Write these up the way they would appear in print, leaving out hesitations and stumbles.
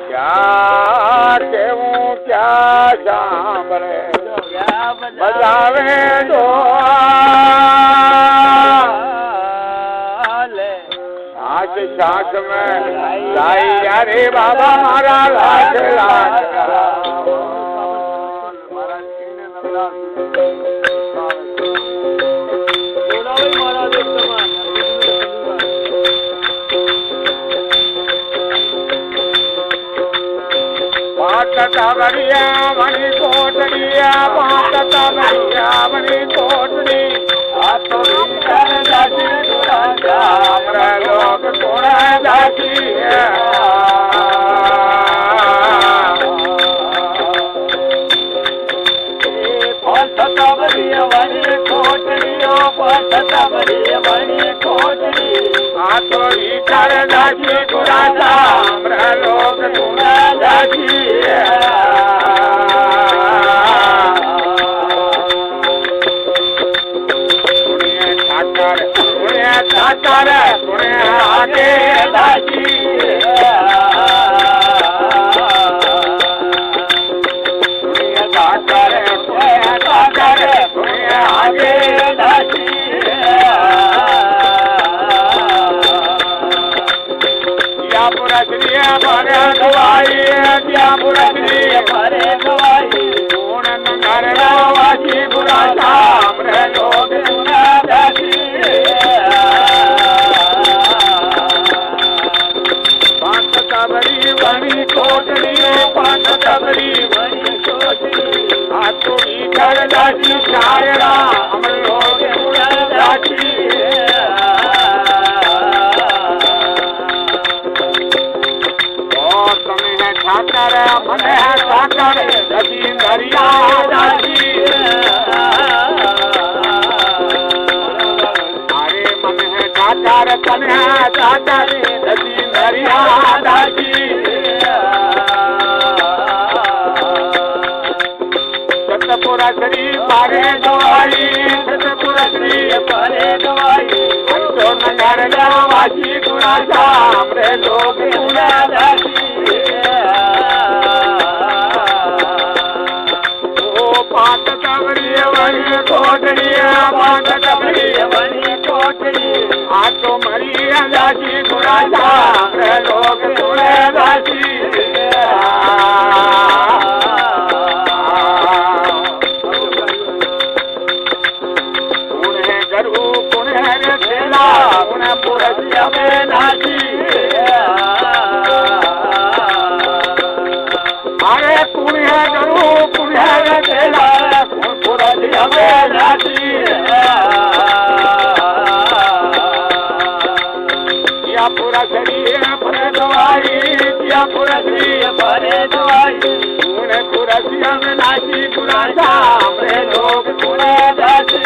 क्या कहूँ क्या सांभळे बजावे तो सांस सांस में गाई अरे बाबा मारा लाख लाख बढ़िया मणि कोटड़िया पाँच बढ़िया मणि कोटड़ी लोग कोड़ा जाती है बढ़िया मणि कोटड़ियो पाँच बढ़िया मणि कोटड़ी थोड़ी कर जाती गुराजा लोग कोड़ा जाती आगे दासी आगे दासी या पूरा श्री भरे दवाई या पूरा श्री भरे दवाई पूर्ण नगर वासी बुरा शाम लोग दासी बड़ी कोटड़ी पाँच बड़ी बड़ी कोटड़ी हाथों कर दासी शायरा हम लोग दासी और तुम्हें है ठाकर मन है ठाकर दसी दरिया दासी अरे मन है ठाकर तन है ठाकर दसी दरिया दासी सतपुरा श्री पारे दवाई सतपुरा श्री पारे दवाई तो नगर वासी गुना सामरे लोग दासी ओ पाँच तबड़ी बड़ी कोटड़ी पाँच तबड़ी बड़ी कोटड़ी तो मरी दासी गुना सामरे लोग दासी पुरसिया में नाची अरे पुण्य गरु पुण्य तेला पुरसिया में नाची या पूरा शरीर भरे दवाई या पूरा शरीर भरे दवाई पुण्य पुरसिया में नाची पूरा सामने लोग पुण्य दासी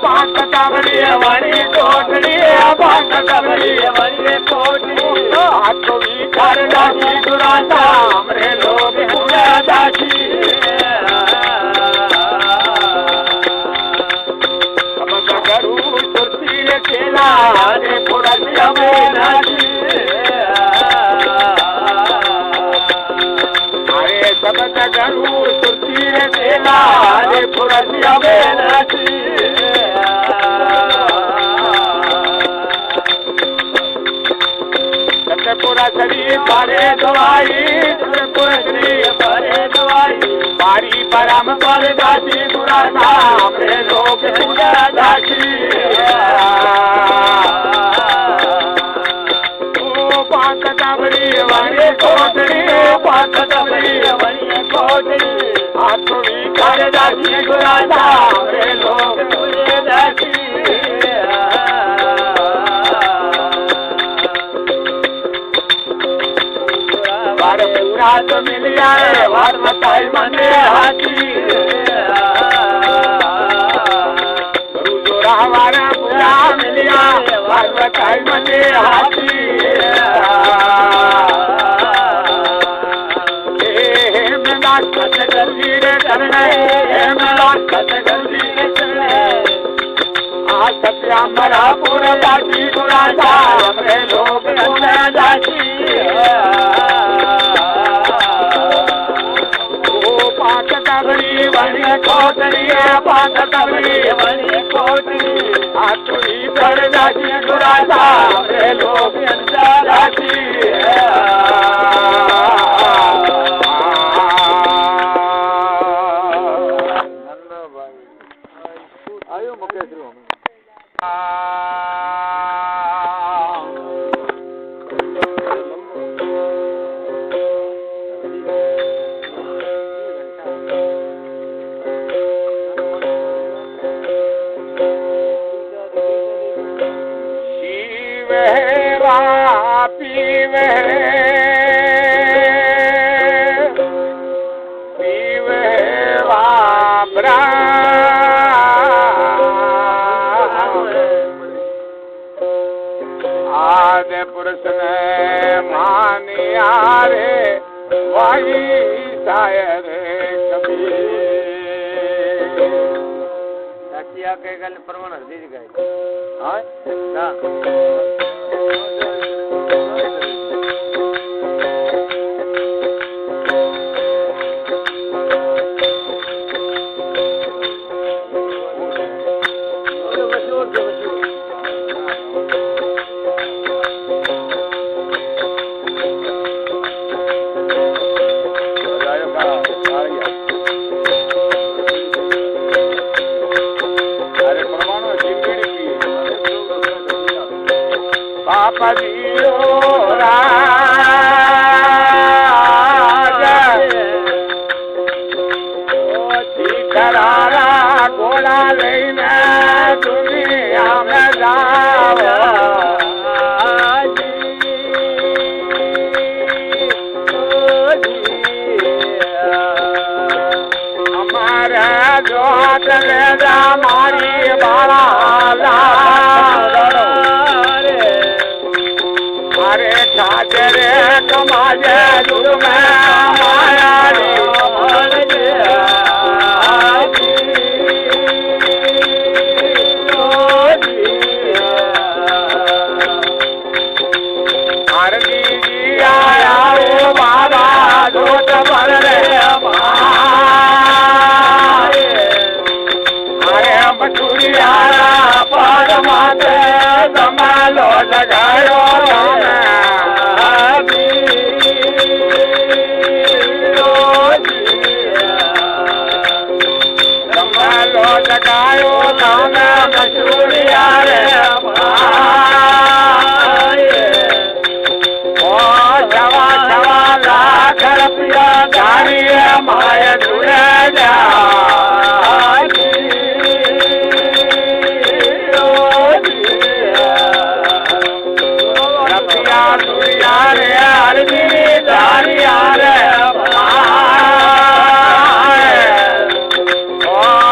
पाँच तबड़ी बड़ी कोटड़ी पाँच तबड़ी बड़ी कोटड़ी हाथों भी कर दासी दुरासा हमरे लोग दासी सब करू सुरती केला रे पुरसिया में नाची अरे सब करू सुरती केला रे पुरसिया में नाची पूरा शरीर भरे दवाई पूरा शरीर भरे दवाई बारी परम पर दासी पूरा नाम लोग दासी ओ पाँच तबड़ी बड़ी कोटड़ी पाँच तबड़ी बड़ी कोटड़ी हाथों भी कर दासी पूरा नाम लोग दासी पूरा तो मिल जाए वार बताई मने हाथी गुरु जोरा हमारा पूरा मिल जाए वार बताई मने हाथी हे मिला सत गंजीरे चरणे हे मिला सत गंजीरे चरणे सत्यामरापुर बाटी गुरासा हमरे लोग अंदर जाती ओ पाक तबड़ी बनी कोटरी पाक तबड़ी बनी कोटरी आतुरी पर जाती गुरासा हमरे लोग अंदर जाती आयो मुकेश पीवे पीवे वाबरा आदे पुरुष ने मानिया रे वही शायर कबीर सचिया के गल परवन हरदी गए हां ना Papa Dio Raja Karara Gola Leina Duniya mein jaawa Hamara jot le ja mari bala अरे ठाकरे कमाजे दूर में माया आरती जी आया ओ बाबा दूत भर रे अरे बटुरिया पग माते संभालो लगायो लगायो नाम मशहूरिया रे ओ जवा जवा लाख रुपया गाड़ी माया जुड़े जा रुपया जुड़िया रे अरबी दारिया रे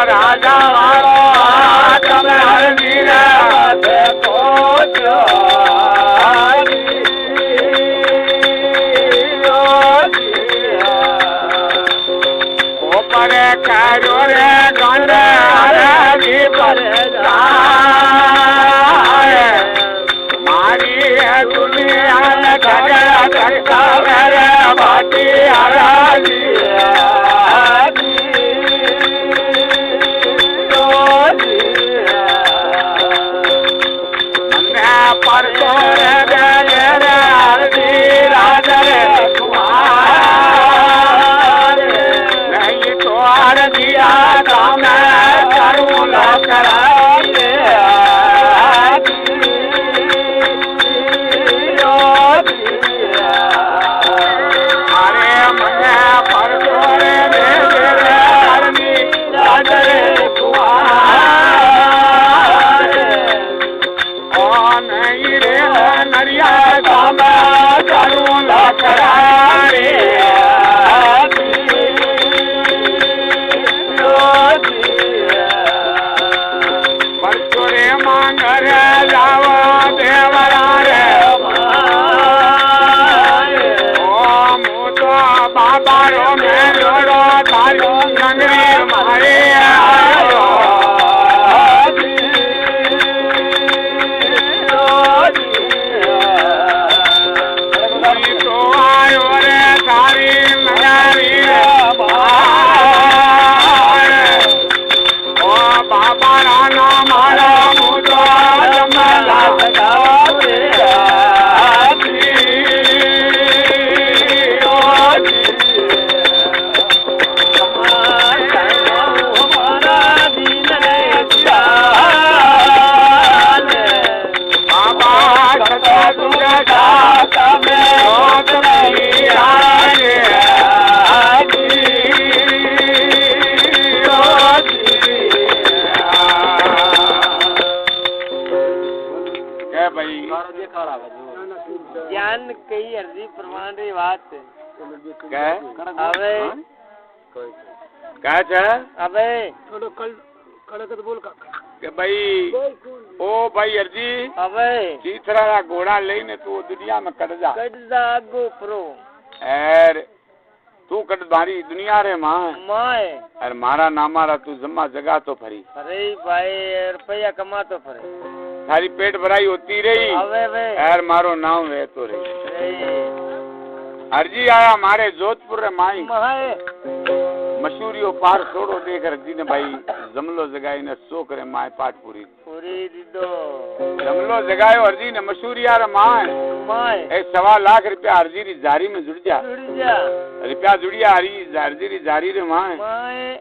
राजा वालो आत्म हर मीरा से पहुँचो ऊपर करो रे गंड जी पर मारी दुनिया में झगड़ा करता मेरे बाटी हराजी पर तोरे गए रे हरदी राजा रे कुमार नहीं तो दिया काम करूँ ला कराए अरे मैं पर तोरे गए रे हरदी राजा रे नरिया काम करूँ ला करारे परचोरे मांगर जावा देवरा रे ओ मुतो बाबा रो में जोड़ो थारो नगरी मारे बाबा राना मारा मुझो जमला सगावे ज्ञान कई अर्जी प्रमाण री बात अबे क्या है अबे थोड़ा कल कड़क बोल का के भाई ओ भाई अर्जी अबे तीसरा घोड़ा लेने तू दुनिया में कट जा आगो प्रो एर तू कट बारी दुनिया रे मां माए अरे मारा नामारा तू जम्मा जगह तो फरी अरे भाई रुपया कमा तो फरे थारी पेट भराई होती रही अबे वे एर मारो नाम वे तो रही अर्जी आया मारे जोधपुर रे माई माए मशहूरियो पार छोड़ो देख रजी ने भाई जमलो जगाई ने सो करे माए पाठ पूरी दीदो जमलो जगायो अर्जी ने मशहूरी यार माए माए ए 1.25 लाख रुपया अर्जी री जारी में जुड़ जा रुपया जुड़िया हरी अर्जी री जारी रे माए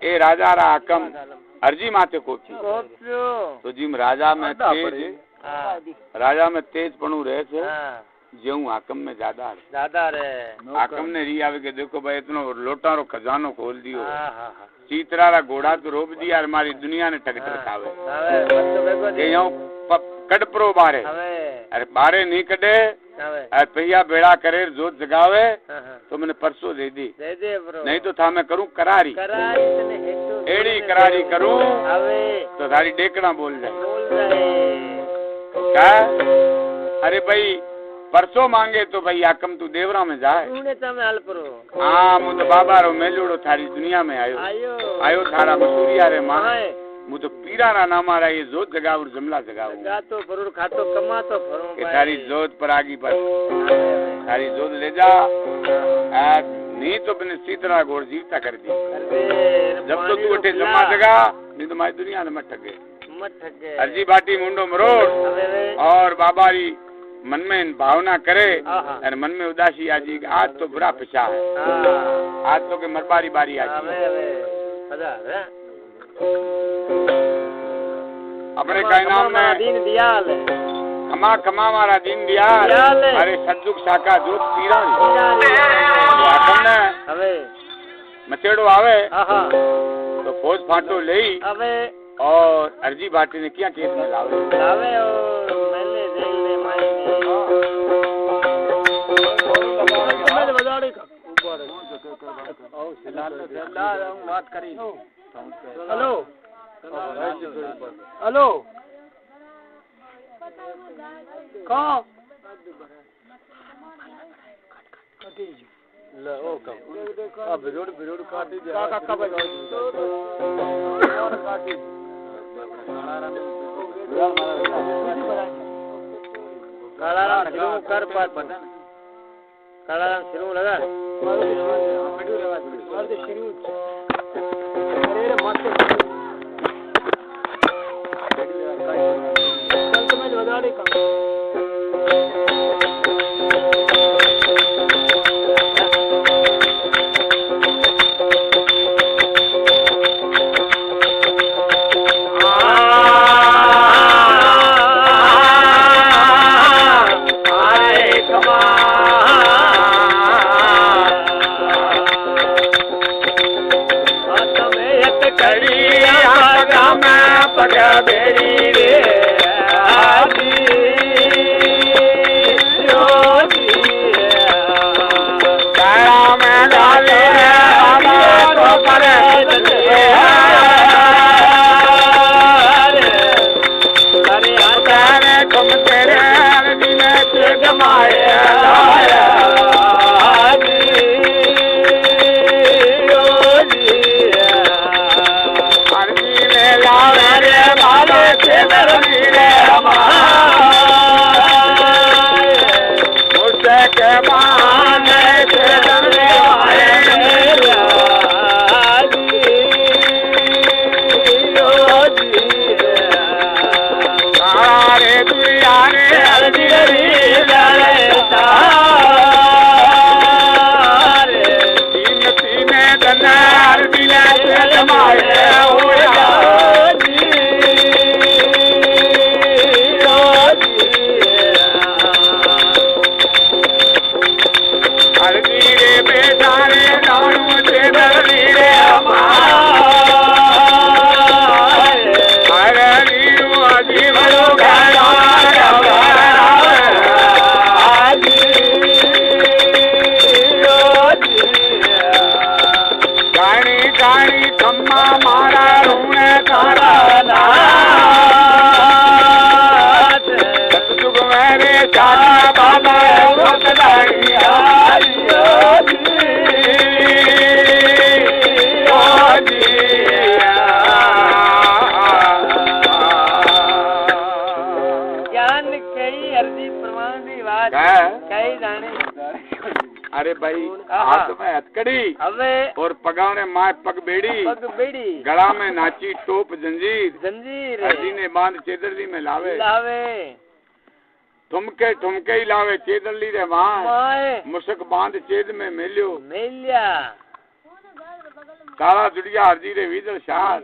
ए राजा रा हकम अर्जी माते कोपी तो जिम राजा में तेज पणु रहे थे जो हाकम में ज्यादा रे हाकम ने री आवे के देखो भाई इतनो लोटा रो खजानो खोल दियो चीतरा रा घोड़ा तो रोप दिया और हमारी दुनिया ने टकटर खावे के यूं कड़परो बारे अरे बारे नहीं कड़े अरे पहिया बेड़ा करे जोत जगावे तो मैंने परसों दे दी नहीं तो था मैं करूं करारी एड़ी करारी करूं तो थारी डेकड़ा बोल जाए क्या अरे भाई परसों मांगे तो भाई आकम तू देवरा में जाए हाँ मु तो बाबा रो मेलुड़ो थारी दुनिया में आयो थारा मसूरिया रे मां मु तो पीरा रा नाम आ रहा ये जोत जगावर जमला जगावर तो फरूर खातो कमा तो फरूर के थारी जोत पर आगी पर थारी जोत ले जा नहीं तो मैंने सीतरा घोड़ जीवता कर दी जब तो तू उठे जमा जगा नहीं तो मारी दुनिया ने मत ठगे अर्जी बाटी मुंडो मरोड़ और बाबारी मन में भावना करे और मन में उदासी आजी आज तो बुरा पिछा है आज तो के मरबारी बारी आजी अपने का नाम में दीन दियाल खमा खमा मारा दीन दियाल अरे सज्जुक शाखा जोत पीरा मचेड़ो आवे तो फौज फाटो ले और अर्जी बाटी ने क्या केस में लावे और मैंने जेल में बात करी हेलो हेलो कहाँ ले ओ कब अब भिरोड़ काटी दे का कब काटी काला शुरू कर पर काला शुरू लगा शुरू अरे मस्त चल तो मैं बजा दे का लावे रे बाले के दरनी अरे भाई हाथ में हथकड़ी और पगाने माए पग बेड़ी गला में नाची टोप जंजीर हरदी ने बांध चेदरली में लावे ठुमके ही लावे चेदरली रे माए मुसक बांध चेद में मेलिया काला जुड़िया हरदी रे वीदल शार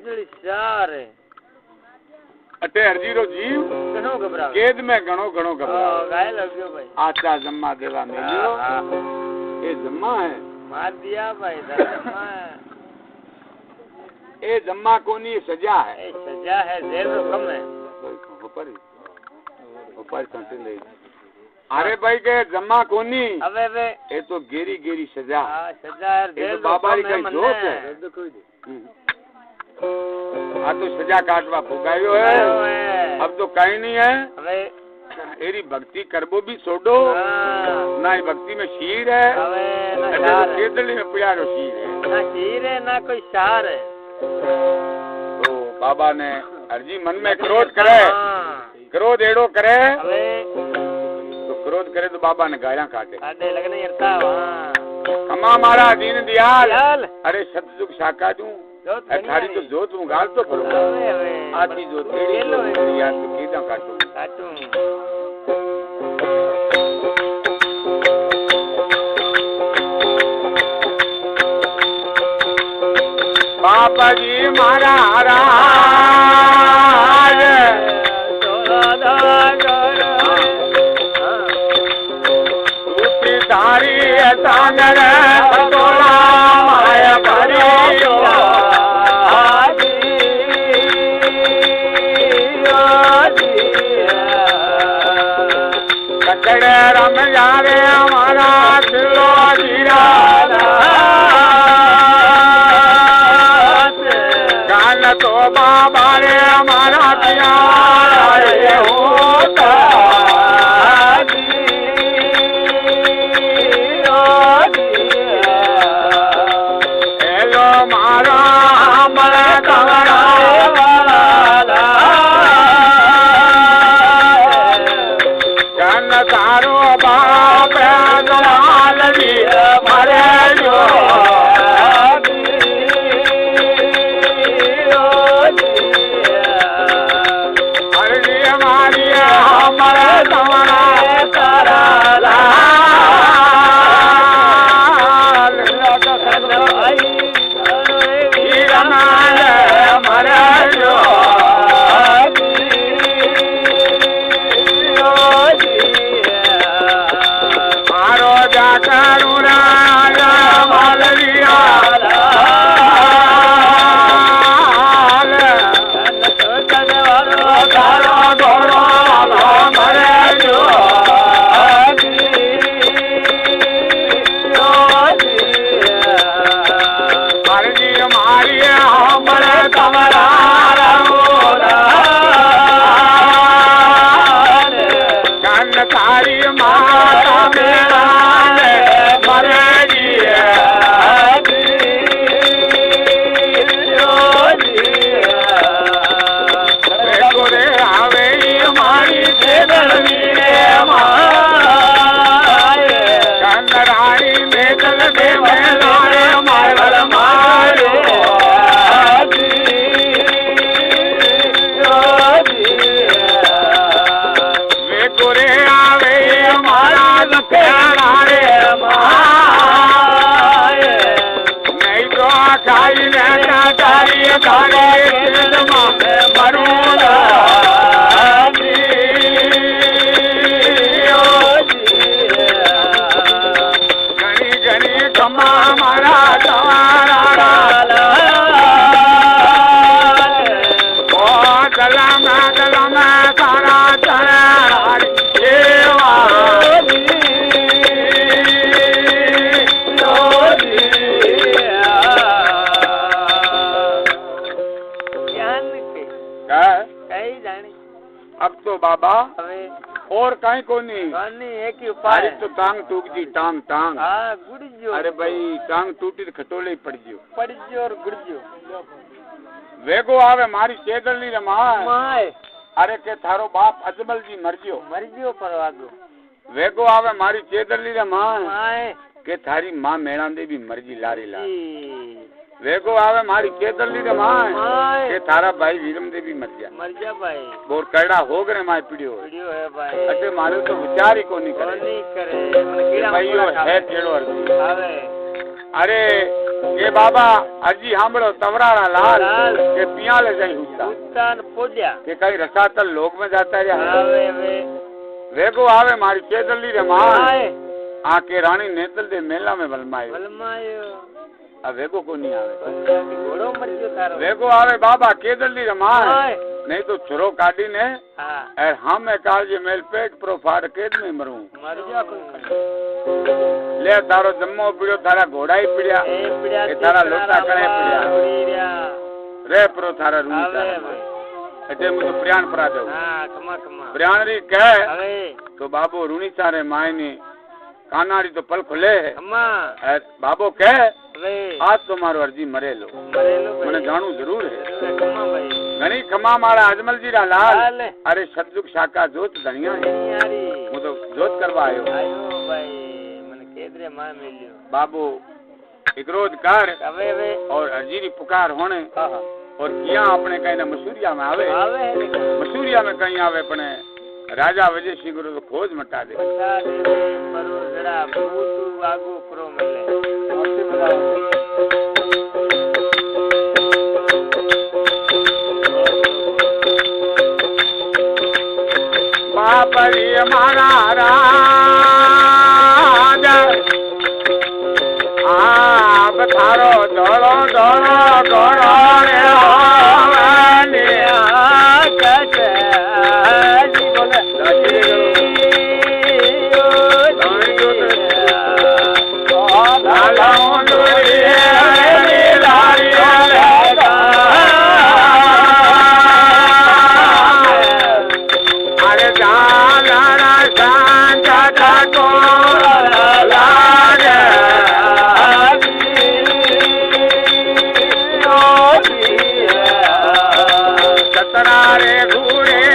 अटे हरदी रो जीव केद में घणो घबराओ आचा जम्मा देवा मेलियो ये जम्मा है मार दिया भाई ये जम्मा कोनी सजा है जेल तो कम है अरे भाई के जम्मा कोनी अबे ये तो गेरी सजा है जेल तो बाबा का जोत है तो सजा काटवा फुगायो है अब तो कहीं नहीं है एरी भक्ति करबो भी छोड़ो ना ही भक्ति में शीर है केदली में पियारो शीर है ना कोई शार है तो बाबा ने अर्जी मन में क्रोध करे क्रोध एड़ो करे तो क्रोध करे तो बाबा ने गाया काटे लगने यरता कमा मारा दीन दयाल अरे सतयुग शाखा दूं थारी तो जोत हूँ गाल तो करो आधी जोत तेरी यार तो कीदा काटू बाबा जी महाराज टूटी धारी सांगर तोला माया भरी रम जावे हमारा दिलो जीरा गान तो बाबा रे हमारा प्यार होता हेलो मारा हमारा कमरा तारो बाप लाल मरे जो हरी हमारी हमारे तुम्हारा तारा मरे जो करुणा मलरिया तारी माता मेरा તારે તેલમાં મરું ઘણી ઘણી ખમા મારા તમારા દલામાં તારા ચરણ अब तो बाबा और कहीं को नहीं एक ही उपाय अरे तो टांग टूट जी टांग टांग हाँ गुड़ियो अरे भाई टांग टूटी तो खटोले ही पड़ जियो और गुड़ियो वेगो आवे मारी चेदली रे मां माय अरे के थारो बाप अजमल जी मरजियो परवागो वेगो आवे मारी चेदली रे मां माय के थारी मां मेणा दे भी मरजी लारी ला जी वेगो आवे मारी चेदली रे मां माय के थारा भाई वीरम दे भी मर मरजा भाई बोर करड़ा हो गरे मां पिडियो वीडियो है भाई अटे मारे तो विचार ही कोनी करे नहीं करे मन कीड़ा भाईयो है केड़ो अर्जी आवे अरे ये बाबा अर्जी हांबड़ो तवराड़ा लाल लाल। के पिया ले जाई हुता उत्तान पोडिया के कई रसातल लोग में जाता रे आवे वे वेगो आवे मारी चेदली रे मां माय आके रानी नेतल दे मेला में वलमायो बलमायो अब वेगो को नहीं आवे घोड़ो मरजियो थारो वेगो आवे बाबा केदली रे मां माय नहीं तो चुरो काटी ने हाँ और हम मैं काल जे मेल पेट प्रो फाड़ केद में मरूं मरजा कोई ले तारो जम्मो पिड़ो थारा घोड़ा ही पिड़या ए पिड़िया ए थारा लोटा करे पिड़या रे प्रो थारा रू आवे अटे मुझे प्रियान परा दो हाँ कमा कमा प्रियान री कह आवे तो बाबू रूनी सारे मायने कानाड़ी तो पल खुले है कमा और बाबो कह आवे आज तो मारो अर्जी मरे लो मरेलो भाई मैंने जानू जरूर है कमा भाई घनी खमा मारा अजमल जी रा लाल लाल। अरे सदुक शाका जोत धनिया है नहीं यारी मु तो जोत करवा आयो आयो भाई मन केदरे मां मिलियो बाबू इकरोध कर आवे वे और अर्जी री पुकार होने हाँ और किया अपने कहीं ना मसूरिया में आवे आवे मसूरिया में कहीं आवे अपने राजा विजय सिंह गुरु तो खोज मटा दे बता दे परो जड़ा बूतू आगू प्रो मिले बापरी मारा राज आप थारो दौड़ो दौड़ो दौड़ो रे अरे जाना सांझा को लागे सतरा रे घूरे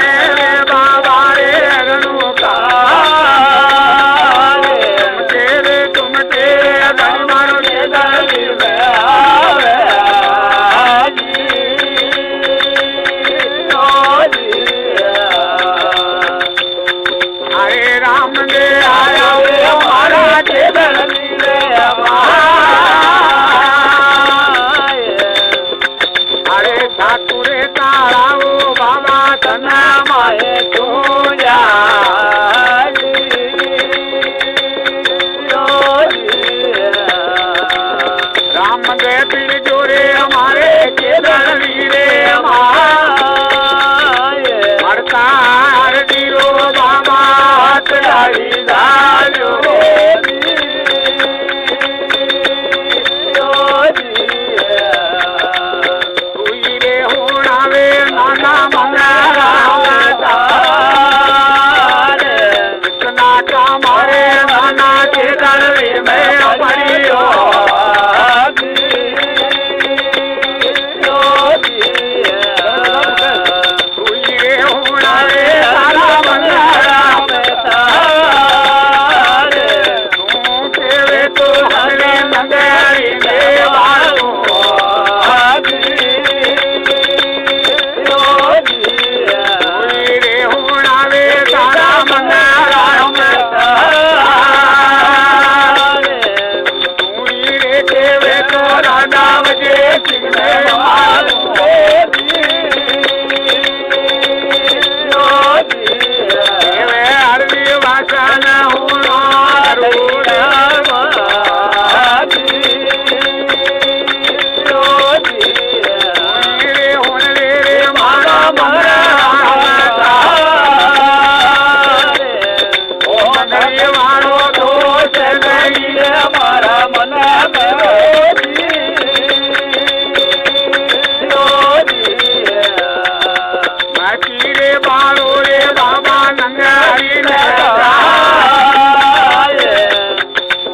बालो रे बाबा नंगारी ने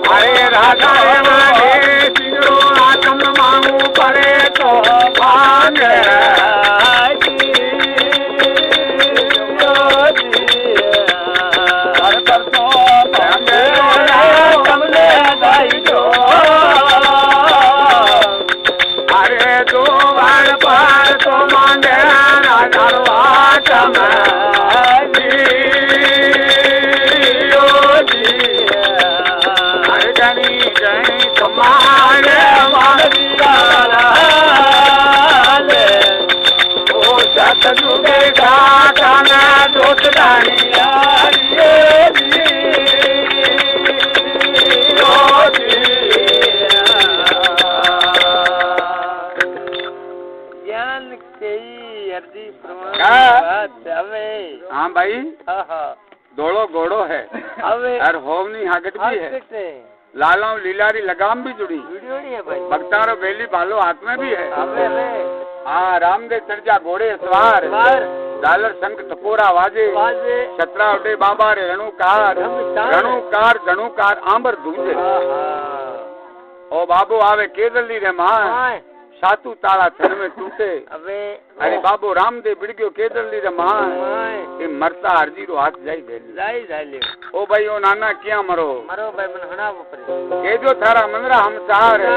अरे राजा मारे सिंगरो आकम मांगू परे तो भांग अरे दो बार पार तो मांगे राजा वाटम तुम्हारे ओ सतजुगे घाटाना जोतदानी ज्ञान के अर्जी प्रमाण हाँ भाई दौड़ो घोड़ो है હવે और होमनी हागट भी है लालों लीलारी लगाम भी जुड़ी भक्तारो बेली भालो हाथ में भी है हाँ रामदेव चर्चा घोड़े सवार डालर शंख टपोरा वाजे छतरा उठे बाबा रे रणुकार आंबर धूजे ओ बाबू आवे केदली रे मां सातू ताला थन में टूटे अरे बाबू रामदेव बिड़ग्यो केदली रे मां ये मरता हरजी रो हाथ जाई भेली ओ भाई ओ नाना किया मरो भाई मन हणावो परे केजो थारा मंदरा हम चार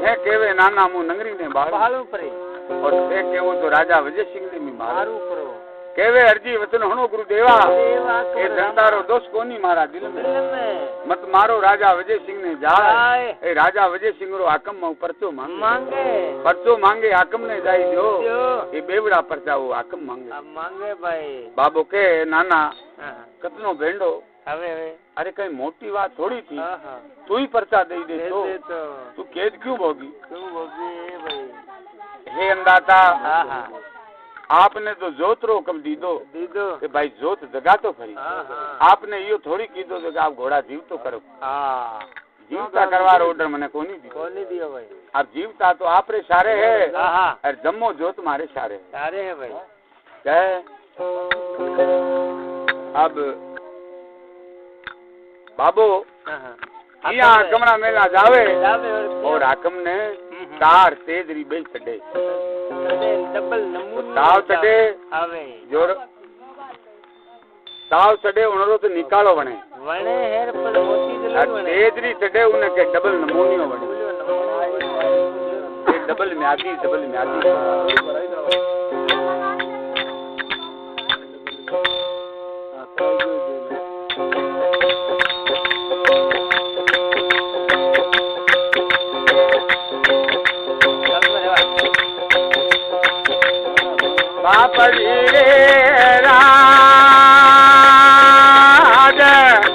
है केवे नाना मु नंगरी ने बालू परे और से केवो तो राजा विजय सिंह ने भी मारू परो केवे अर्जी वचन हणो गुरु देवा ए धंधारो दोष कोनी मारा दिल में मत मारो राजा विजय सिंह ने जाए ए राजा विजय सिंह रो हाकम में परचो मांगे हाकम ने जाई दो ये बेवड़ा परचा वो हाकम मांगे भाई बाबू के नाना कतनो भेंडो हवे अरे कई मोटी बात थोड़ी थी तू ही परचा दे दे तो तू कैद क्यों भोगी भाई हे अंदाता आपने तो जोत रो कम दी दो कि भाई जोत जगा तो खरी आपने यो थोड़ी की दो कि आप घोड़ा जीव तो करो जीवता करवा ऑर्डर मैंने कोनी दियो भाई अब जीवता तो आप रे सारे है और जम्मो जोत मारे सारे है भाई क्या अब बाबू यहाँ कमरा मेला जावे और हाकम ने कार तेजरी बेच चढ़े ताव चढ़े जोर ताव चढ़े उन्होंने तो निकालो बने हेर पर मोती तेजरी चढ़े उन्हें के डबल नमूनियो बने डबल म्यादी बापड़ी राज रे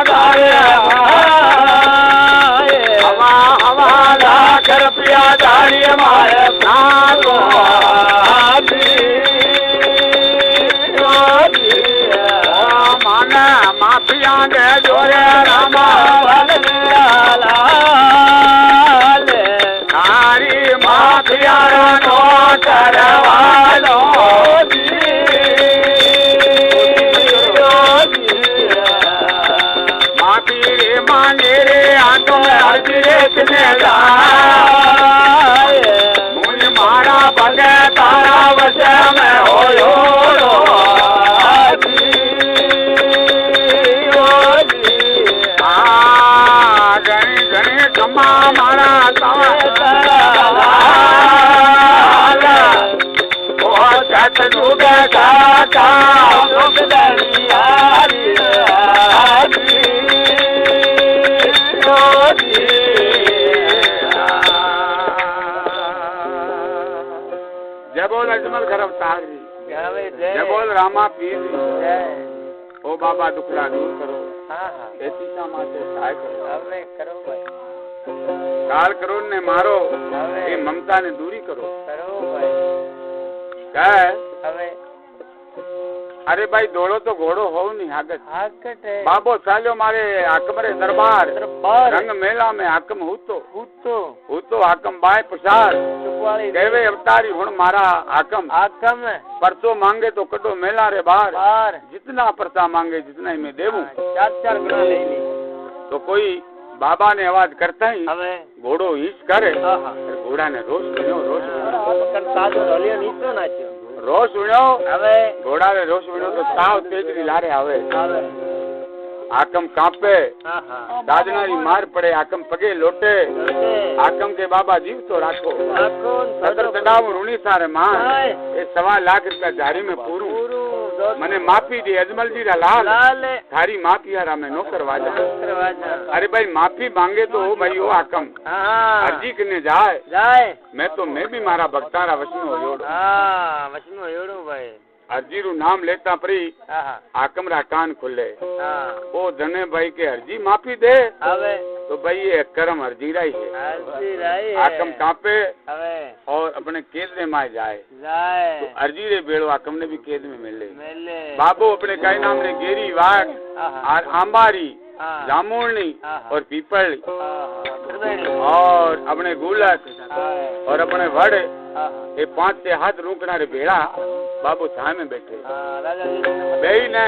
धारे हवा हवा लाख रुपया दाड़ी मारे सालो माने माफिया दे जोरे रामा सारी माफिया नो करवालो माफी रे मांगे रे आटो हजरे किने मुझ मारा बगे तारा वसे में होयो मारा छत डूबे काका जय बोल अजमल खरब तारी जय बोल रामा पीर ओ बाबा दुखड़ा दूर करो ऐसी माते सहाय करो काल करोड़ ने मारो ये ममता ने दूरी करो क्या है अरे भाई दौड़ो तो घोड़ो हो नहीं हाकत बाबो चालो मारे हाकमरे दरबार रंग मेला में हाकम हूतो हाकम बाय प्रसाद देवे अवतारी हुण मारा हाकम परसो मांगे तो कटो मेला रे बाहर जितना परसा मांगे जितना ही मैं देवूं 4 गुना ले ली तो कोई बाबा ने आवाज करता ही घोड़ो हीच करे घोड़ा ने रोष सुण्यो घोड़ा ने रोष सुण्यो तो साव तेजरी लारे आवे आकम कांपे दादनारी मार पड़े आकम पगे लोटे आकम के बाबा जीव तो राखो सदर तड़ाव ऋणी सारे मां ये 1.25 लाख रुपया जारी में पूरू मने माफी दी अजमल जी रा लाल थारी माफी हरा में नौकर वाजा अरे भाई माफी मांगे तो भाई वो आकम अर्जी करने जाए मैं भी मारा भक्तारा वचनो योड़ो भाई अर्जी रू नाम लेता परी आकम रा कान खुले ओ जने भाई के अर्जी माफी दे तो भाई ये करम अर्जी राई है आकम कांपे और अपने केद में माए जाए तो अर्जी रे बेड़ो आकम ने भी केद में मिले बाबू अपने कई नाम ने गेरी वाघ और आंबारी जामुनी और पीपल और अपने गुलक और अपने वड़ ये 5 से हाथ रूकना रे बेड़ा बाबू छाए में बैठे बेई ने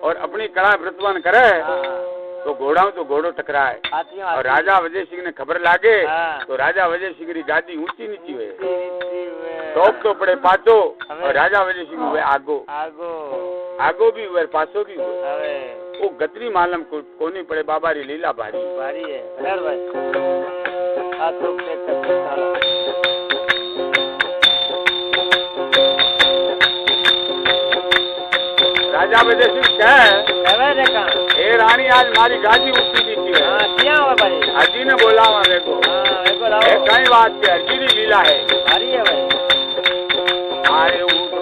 और अपनी कड़ा व्रतवान करे तो घोड़ो टकराए और राजा वजय सिंह ने खबर लागे तो राजा वजय सिंह री गादी ऊंची नीची हुए टोप तो पड़े पाछो और राजा वजय सिंह हुए आगो भी हुए पाछो भी हुए वो गतरी मालम को कोनी पड़े बाबा री लीला भारी है राजा वजय सिंह कहे ए रानी आज मारी गादी ऊंची नीची है हाजी ने बोलावा देखो कई बात के अर्जी री लीला है अरे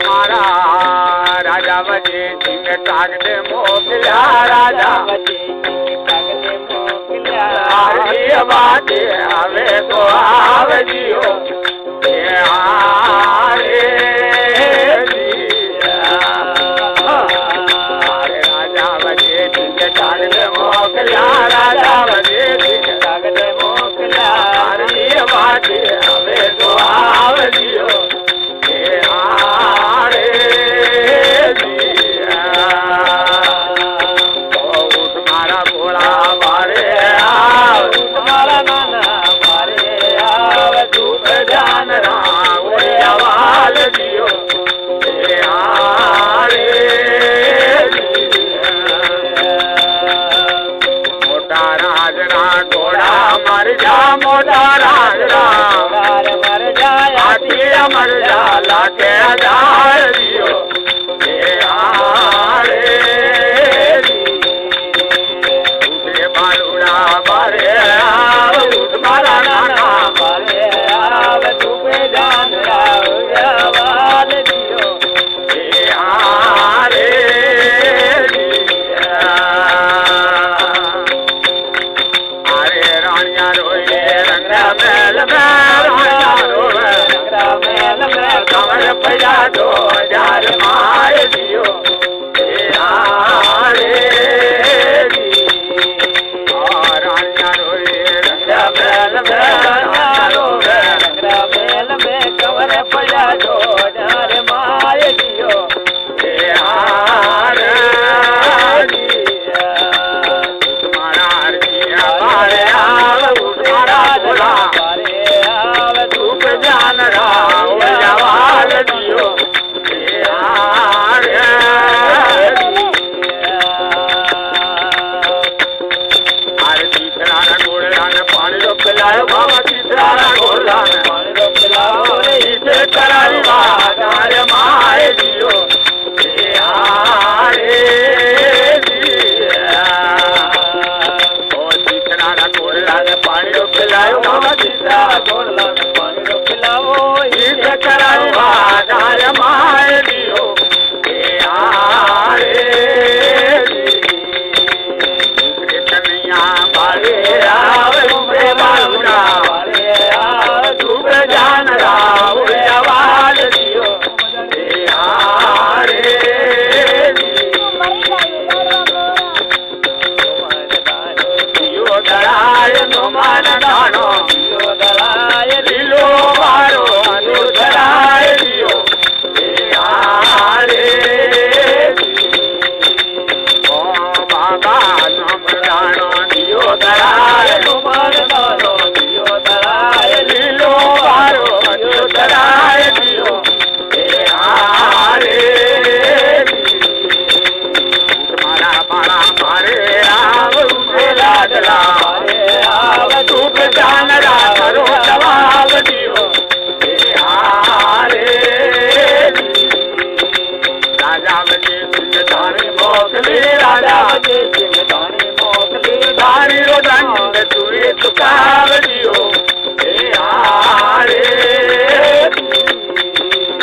मारा राजा वजय सिंह काग दे मोकल्या राजा अरे बात आवे तो आवजियो राजा वजय सिंह काग दे मोकल्या राजा वजय सिंह काग दे मोकल्या अरे बात आवे तो आवजियो मर जा लाके हजार दियो दूसरे बालूड़ा मारे मारा नाना मारे डूबे जान रावल दियो पया दो हजार मार दियो रे रानिया रोए रंगा बैल में कवर पया दो हजार मार दियो तुम्हारा अर्जिया बारे आव धूप जान राव जवाल दियो तीसरा गोला ने पानी रो पिलायो बाबा तीसरा गोला ने पानी रो पिलाओ इसे कराई बाजार माए दियो गोला ने पानी रो पिलायो बाबा तीसरा गोला ने पानी रो पिलाओ इसे कराई बाजार माए दियो धूप जान राव आवाज दियो दियो दराय नुमान दानो दियो दराय लीलो मारो अनु दराय दियो ओ बाबा नम दानो दियो दराय नुमान दानो दियो दराय लीलो मारो अनु दराय दियो तुम्हारा बड़ा मारे आव उसे लाडला आव धूप जान रा करो जवाब दियो राजा बजे सिंह धानी मोकली राजा बजे सिंह धानी मोकली धानी रो दंड तुए तुकार दियो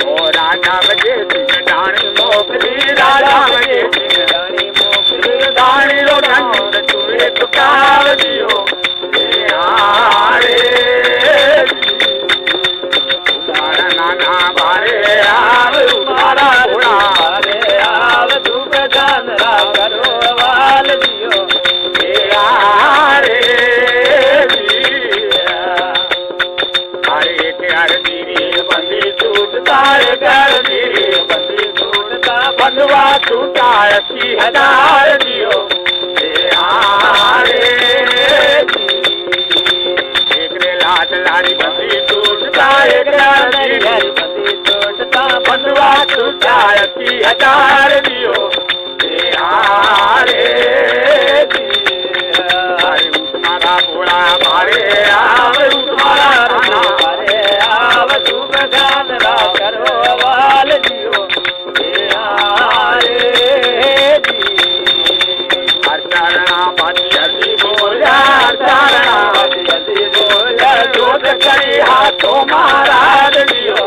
ओ राजा बजे सिंह धानी मोकली राजा बजे सिंह धानी मोकली धानी रो दंड तुए तुकार दियो तुम्हारा नाना बारे आव तुम्हारा घोड़ा बारे आव धूप जान रा करो वाल दियो हरे प्यार दीरी बंदी टूटता कर दीरी बंदी टूटता बंधवा टूटा 80,000 दियो लाट लारी बंदी टूटता एक लारी बंदी टूटता बंधवा टूटा 80,000 दियो तुम्हारा भोला मारे आव तुम्हारा राना मारे आव धूप जान रा करो वाल दियो चरणा बाजी जल्दी बोला चरणा बाजी जल्दी बोला जोत करी हाथों महाराज दियो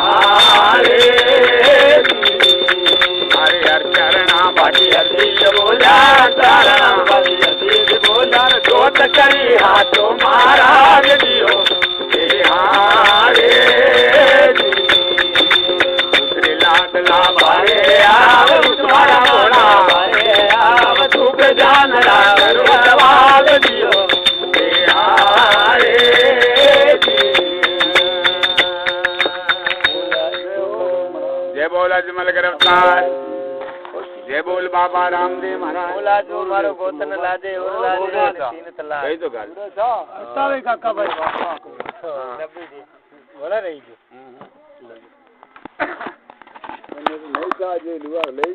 हरे हर चरणा बाजी जल्दी बोला चरणा बाजी जल्दी बोला जोत करी हाथों महाराज दियो दूसरे लाडला बारे आव तुम्हारा भोला बारे आव धूप जान रा करो जवाब दियो जय बोल अजमल गिरफ्तार जय बोल बाबा रामदेव महाराज बोला जो मारो गोतन लादे और लादे तीन तला कही तो गाल बतावे काका भाई बोला रही जो नहीं का जे लुआ नहीं